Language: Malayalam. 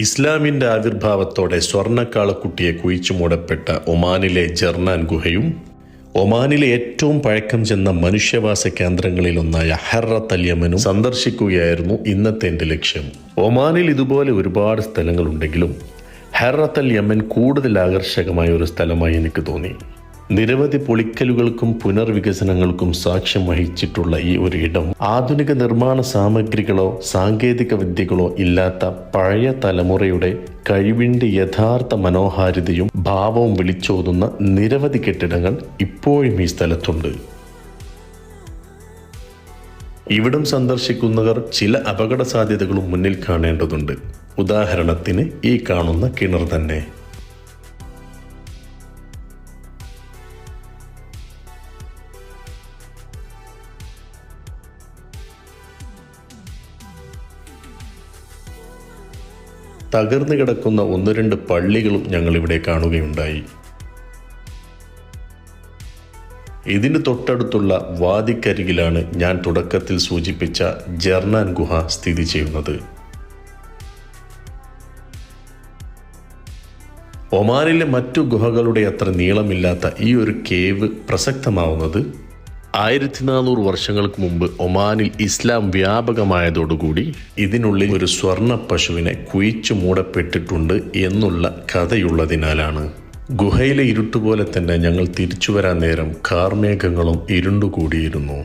ഇസ്ലാമിന്റെ ആവിർഭാവത്തോടെ സ്വർണ്ണക്കാളക്കുട്ടിയെ കുഴിച്ചു മൂടപ്പെട്ട ഒമാനിലെ ജർനാൻ ഗുഹയും ഒമാനിലെ ഏറ്റവും പഴക്കം ചെന്ന മനുഷ്യവാസ കേന്ദ്രങ്ങളിലൊന്നായ ഹർറത്ത് അൽ യമനും സന്ദർശിക്കുകയായിരുന്നു ഇന്നത്തെ എൻ്റെ ലക്ഷ്യം. ഒമാനിൽ ഇതുപോലെ ഒരുപാട് സ്ഥലങ്ങളുണ്ടെങ്കിലും ഹർറത്ത് അൽ യമൻ കൂടുതൽ ആകർഷകമായ ഒരു സ്ഥലമായി എനിക്ക് തോന്നി. നിരവധി പൊളിക്കലുകൾക്കും പുനർവികസനങ്ങൾക്കും സാക്ഷ്യം വഹിച്ചിട്ടുള്ള ഈ ഒരു ഇടം ആധുനിക നിർമ്മാണ സാമഗ്രികളോ സാങ്കേതിക വിദ്യകളോ ഇല്ലാത്ത പഴയ തലമുറയുടെ കഴിവിന്റെ യഥാർത്ഥ മനോഹാരിതയും ഭാവവും വിളിച്ചോതുന്ന നിരവധി കെട്ടിടങ്ങൾ ഇപ്പോഴും ഈ സ്ഥലത്തുണ്ട്. ഇവിടം സന്ദർശിക്കുന്നവർ ചില അപകട സാധ്യതകളും മുന്നിൽ കാണേണ്ടതുണ്ട്. ഉദാഹരണത്തിന് ഈ കാണുന്ന കിണർ തന്നെ. തകർന്നു കിടക്കുന്ന 1-2 പള്ളികളും ഞങ്ങളിവിടെ കാണുകയുണ്ടായി. ഇതിന് തൊട്ടടുത്തുള്ള വാദിക്കരികിലാണ് ഞാൻ തുടക്കത്തിൽ സൂചിപ്പിച്ച ജർനാൻ ഗുഹ സ്ഥിതി ചെയ്യുന്നത്. ഒമാനിലെ മറ്റു ഗുഹകളുടെ അത്ര നീളമില്ലാത്ത ഈ ഒരു കേവ് പ്രസക്തമാവുന്നത് 1400 വർഷങ്ങൾക്ക് മുമ്പ് ഒമാനിൽ ഇസ്ലാം വ്യാപകമായതോടുകൂടി ഇതിനുള്ളിൽ ഒരു സ്വർണ്ണ പശുവിനെ കുഴിച്ചു മൂടപ്പെട്ടിട്ടുണ്ട് എന്നുള്ള കഥയുള്ളതിനാലാണ്. ഗുഹയിലെ ഇരുട്ടുപോലെ തന്നെ ഞങ്ങൾ തിരിച്ചു വരാൻ നേരം കാർമേഘങ്ങളും ഇരുണ്ടുകൂടിയിരുന്നു.